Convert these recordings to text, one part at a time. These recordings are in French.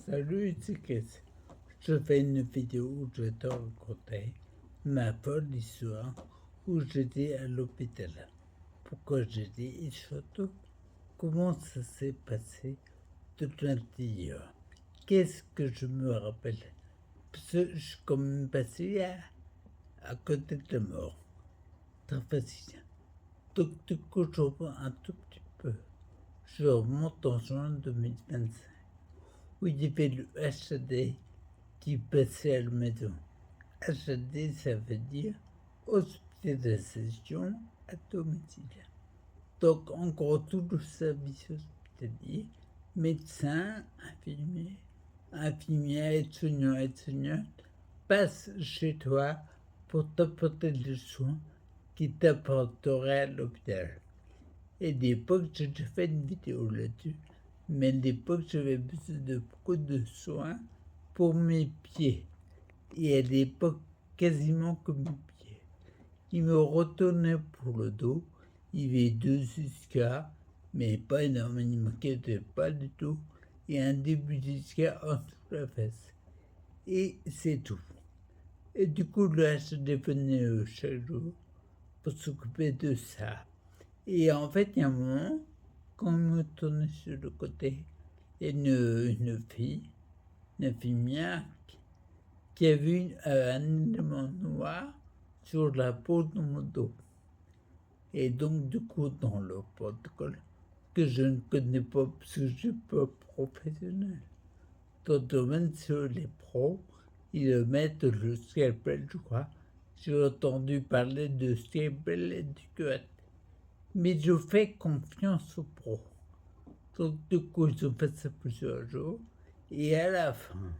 Salut, c'est Chris. Je fais une vidéo où je vais te raconter ma folle histoire où j'étais à l'hôpital. Pourquoi j'étais et surtout comment ça s'est passé toute ma petite heure. Qu'est-ce que je me rappelle? Parce que je suis quand même passé à côté de la mort. Très facile. Donc du coup, je reprends un tout petit peu. Je remonte en juin 2025 où il y avait le HD qui passait à la maison. HD, ça veut dire hospitalisation à domicile. Donc, en gros, tout le service hospitalier, médecin, infirmière, aide-soignante, passe chez toi pour t'apporter les soins qui t'apporteraient à l'hôpital. Et à l'époque, j'ai déjà fait une vidéo là-dessus, mais à l'époque, j'avais besoin de beaucoup de soins pour mes pieds. Et à l'époque, quasiment que mes pieds. Il me retournait pour le dos. Il y avait 2 ischias, mais pas énorme, il ne m'inquiétait pas du tout. Et un début d'ischias en dessous de la fesse. Et c'est tout. Et du coup, là, je venait chaque jour pour s'occuper de ça. Et en fait, il y a un moment, quand je me tournais sur le côté, il y a une fille, une infirmière, qui a vu un élément noir sur la peau de mon dos. Et donc, du coup, dans le protocole, que je ne connais pas parce que je ne suis pas professionnel, dans le domaine sur les pros, ils mettent le scalpel, je crois. J'ai entendu parler de scalpel et du cut. Mais je fais confiance aux pros. Donc, du coup, ils ont fait ça plusieurs jours. Et à la fin,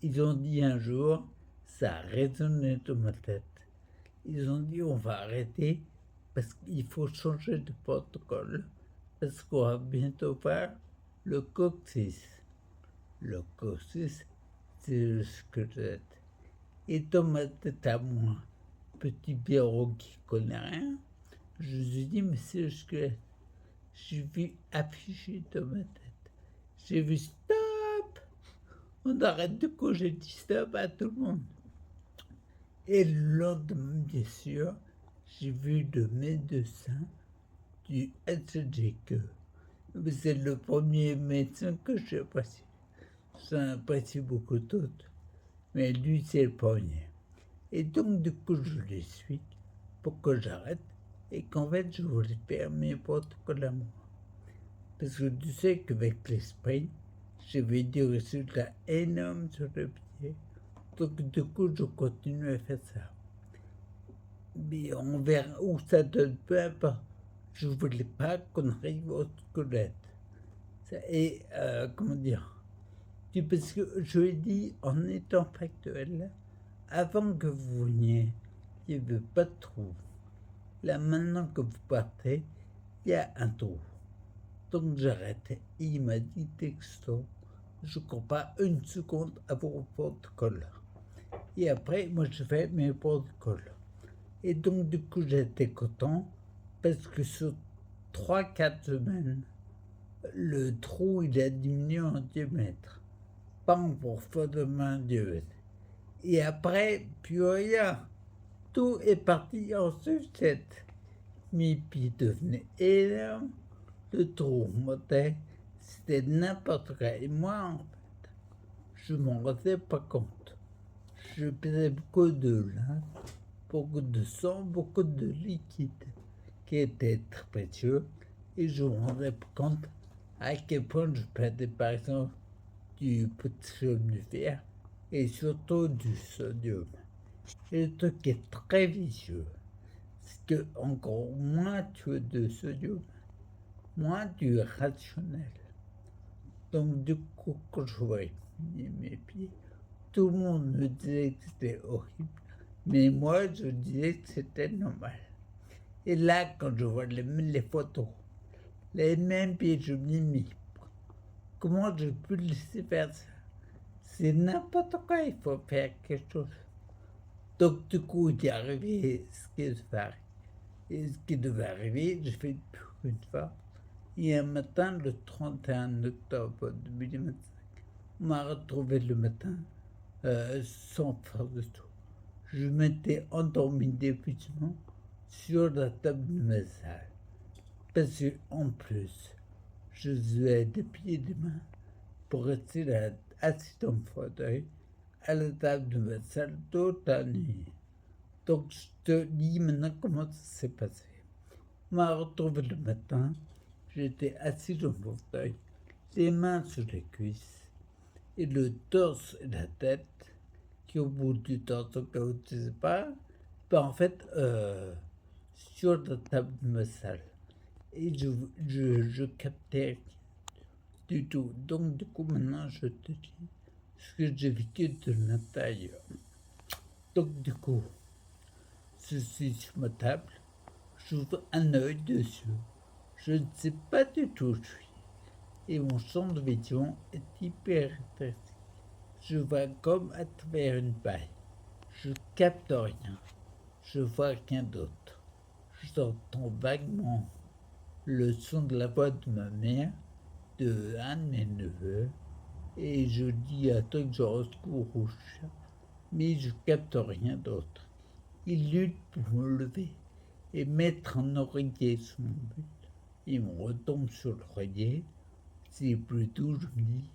ils ont dit un jour, ça a résonné dans ma tête. Ils ont dit on va arrêter parce qu'il faut changer de protocole parce qu'on va bientôt faire le coccyx. Le coccyx, c'est le squelette. Et dans ma tête à moi, petit Pierrot qui connaît rien, je me suis dit mais c'est le squelette. J'ai vu affiché dans ma tête. J'ai vu stop. On arrête de coup, j'ai dit stop à tout le monde. Et le lendemain, bien sûr, j'ai vu le médecin du SGQ. C'est le premier médecin que j'ai apprécié. J'en apprécie beaucoup d'autres, mais lui, c'est le premier. Et donc, du coup, je le suis pour que j'arrête et qu'en fait, je voulais faire mes protocoles à moi. Parce que tu sais qu'avec l'esprit, j'avais des résultats énormes sur le pied. Donc, du coup, je continue à faire ça. Mais on verra où ça donne, peu importe. Je voulais pas qu'on arrive au squelette. Et comment dire? Parce que je l'ai dit en étant factuel, avant que vous veniez, il n'y avait pas de trou. Là, maintenant que vous partez, il y a un trou. Donc j'arrête. Il m'a dit texto, je ne crois pas une seconde à vos protocoles. Et après, moi, je fais mes protocoles. Et donc, du coup, j'étais content parce que sur 3-4 semaines, le trou, il a diminué en diamètre. Pas en profondeur de main diamètre. Et après, plus rien. Tout est parti en sucette. Mes pieds devenaient énormes. Le trou montait. C'était n'importe quoi. Et moi, en fait, je ne m'en rendais pas compte. Je faisais beaucoup de linge, beaucoup de sang, beaucoup de liquide qui était très précieux et je me rendais compte à quel point je perdais par exemple du potassium du fer et surtout du sodium. Et le truc est très vicieux, c'est que encore moins tu as de sodium, moins du rationnel. Donc du coup, quand je voyais mes pieds, tout le monde me disait que c'était horrible, mais moi je disais que c'était normal. Et là, quand je vois les photos, les mêmes pieds, je me dis, mais comment je peux laisser faire ça? C'est n'importe quoi, il faut faire quelque chose. Donc, du coup, il est arrivé ce qui devait arriver. Et ce qui devait arriver, je fais plus une fois. Et un matin, le 31 octobre 2025, On m'a retrouvé le matin sans faire de tout. Je m'étais endormi d'épuisement sur la table de ma salle. Parce qu'en plus, je faisais des pieds et des mains pour rester là, assis dans le fauteuil à la table de ma salle toute la nuit. Donc je te dis maintenant comment ça s'est passé. On m'a retrouvé le matin, j'étais assis dans le fauteuil, les mains sur les cuisses, et le torse et la tête, qui au bout du torse, au cas où tu sais pas, en fait, sur la table de ma salle. Et je captais du tout. Donc, du coup, maintenant, je te dis ce que j'ai vécu de l'intérieur. Donc, du coup, je suis sur ma table, j'ouvre un œil dessus. Je ne sais pas du tout où je suis. Et mon champ de vision est hyper intéressant. Je vois comme à travers une paille. Je capte rien. Je vois rien d'autre. J'entends vaguement le son de la voix de ma mère, de un de mes neveux, et je dis à toi que je recours au chat, mais je capte rien d'autre. Il lutte pour me lever et mettre un oreiller sur mon but. Il me retombe sur l'oreiller. C'est plus doux, je me dis,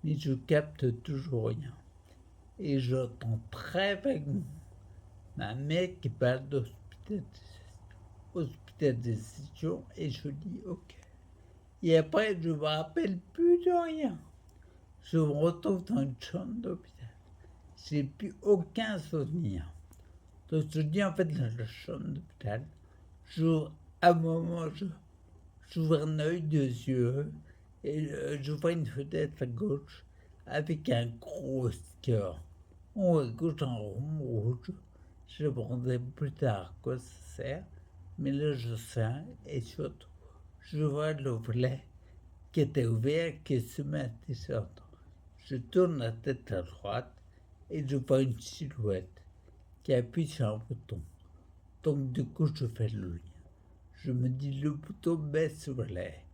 mais je capte toujours rien. Et j'entends très vaguement ma mère qui parle d'hospitalisation et je dis ok. Et après, je me rappelle plus de rien. Je me retrouve dans une chambre d'hôpital. J'ai plus aucun souvenir. Donc je dis en fait dans la chambre d'hôpital, à un moment, j'ouvre un œil, deux yeux, et je vois une fenêtre à gauche avec un gros sticker. En haut à gauche, en rond rouge. Je me demandais plus tard à quoi ça sert, mais là je sais, et surtout, je vois le volet qui était ouvert, qui se met à descendre. Je tourne la tête à droite et je vois une silhouette qui appuie sur un bouton. Donc du coup, je fais le lien. Je me dis, le bouton baisse le volet.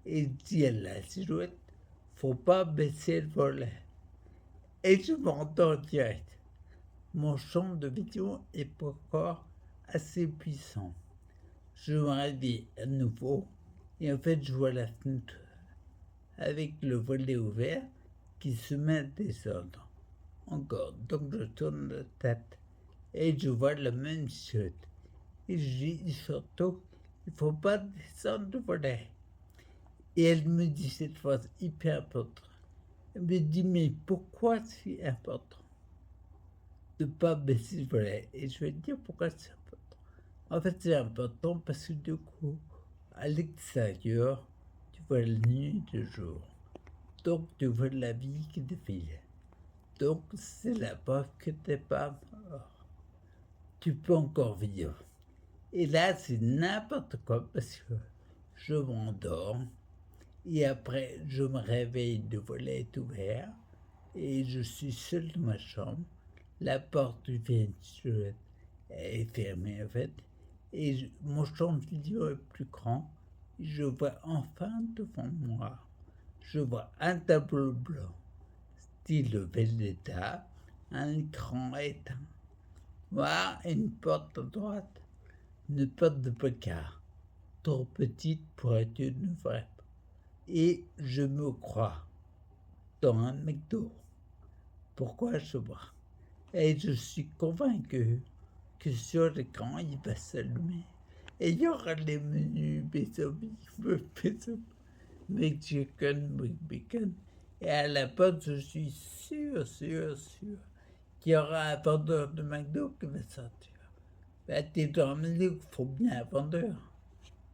Et je dis à la silhouette, faut pas baisser le volet. Et je m'entends direct. Mon champ de vision est encore assez puissant. Je me réveille à nouveau et en fait je vois la fenêtre avec le volet ouvert qui se met à descendre. Encore, donc je tourne la tête et je vois la même chose. Et je dis surtout, il ne faut pas descendre le volet. Et elle me dit cette phrase hyper importante. Elle me dit, mais pourquoi c'est important de ne pas baisser le volet? Et je vais te dire pourquoi c'est important. En fait, c'est important parce que du coup, à l'extérieur, tu vois la nuit et le jour. Donc, tu vois la vie qui défile. Donc, c'est la preuve que tu n'es pas mort. Tu peux encore vivre. Et là, c'est n'importe quoi parce que je m'endors et après, je me réveille, le volet est ouvert et je suis seul dans ma chambre. La porte du vestibule est fermée en fait et mon champ de vidéo est plus grand. Je vois enfin devant moi, je vois un tableau blanc, style Vendetta, un écran éteint, noir et une porte à droite, une porte de placard, trop petite pour être une vraie. Et je me crois dans un McDo. Pourquoi je vois? Et je suis convaincu que sur l'écran, il va s'allumer. Et il y aura les menus McChicken, McBacon. Et à la porte, je suis sûr qu'il y aura un vendeur de McDo qui va sortir. Ben, t'es dans un McDo, il faut bien un vendeur.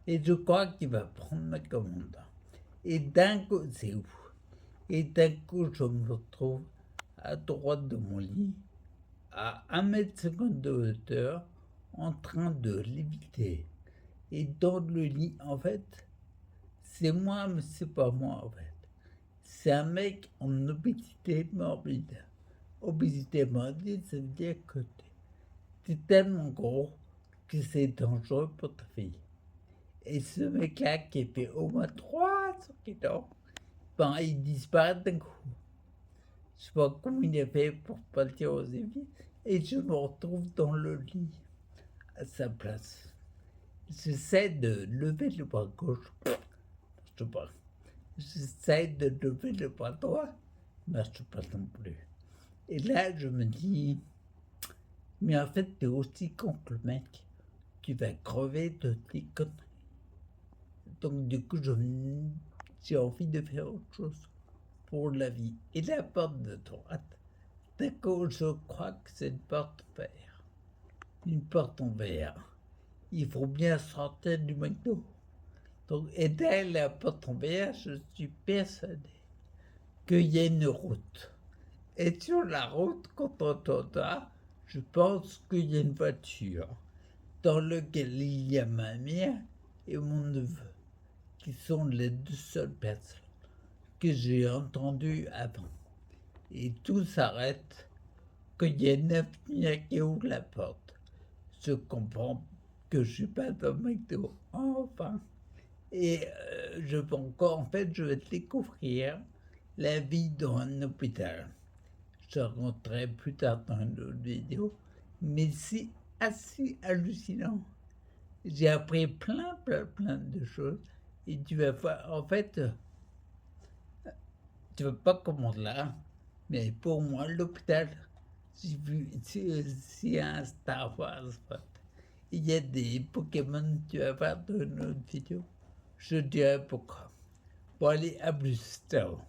Et je crois qu'il va prendre ma commande. Et d'un coup, c'est où? Et d'un coup, je me retrouve à droite de mon lit, à 1,50 m de hauteur, en train de léviter. Et dans le lit, en fait, c'est moi, mais c'est pas moi, en fait. C'est un mec en obésité morbide. Obésité morbide, ça veut dire que t'es tellement gros que c'est dangereux pour ta fille. Et ce mec-là, qui fait au moins 300 kilos, ben, il disparaît d'un coup. Je sais pas comment il a fait pour pas le dire aux amis. Et je me retrouve dans le lit, à sa place. J'essaie de lever le bras gauche, marche pas. J'essaie de lever le bras droit, marche pas non plus. Et là, je me dis, mais en fait, t'es aussi con que le mec. Tu vas crever de tes conneries. Donc, du coup, j'ai envie de faire autre chose pour la vie. Et la porte de droite, d'accord, je crois que c'est une porte en verre. Une porte en verre. Il faut bien sortir du McDo. Donc, et derrière la porte en verre, je suis persuadé qu'il y a une route. Et sur la route, quand on entend ça, je pense qu'il y a une voiture dans laquelle il y a ma mère et mon neveu, qui sont les deux seules personnes que j'ai entendues avant. Et tout s'arrête quand il y a une infirmière qui ouvre la porte. Je comprends que je suis pas dans McDo, enfin. Et je vais encore, en fait, je vais découvrir la vie dans un hôpital. Je raconterai plus tard dans une autre vidéo, mais c'est assez hallucinant. J'ai appris plein de choses, et tu vas voir, en fait, tu veux pas comment là, mais pour moi, l'hôpital, j'ai vu, c'est un Star Wars, il y a des Pokémon, tu vas voir dans une autre vidéo, je dirais pourquoi. Bon allez, à plus, ciao.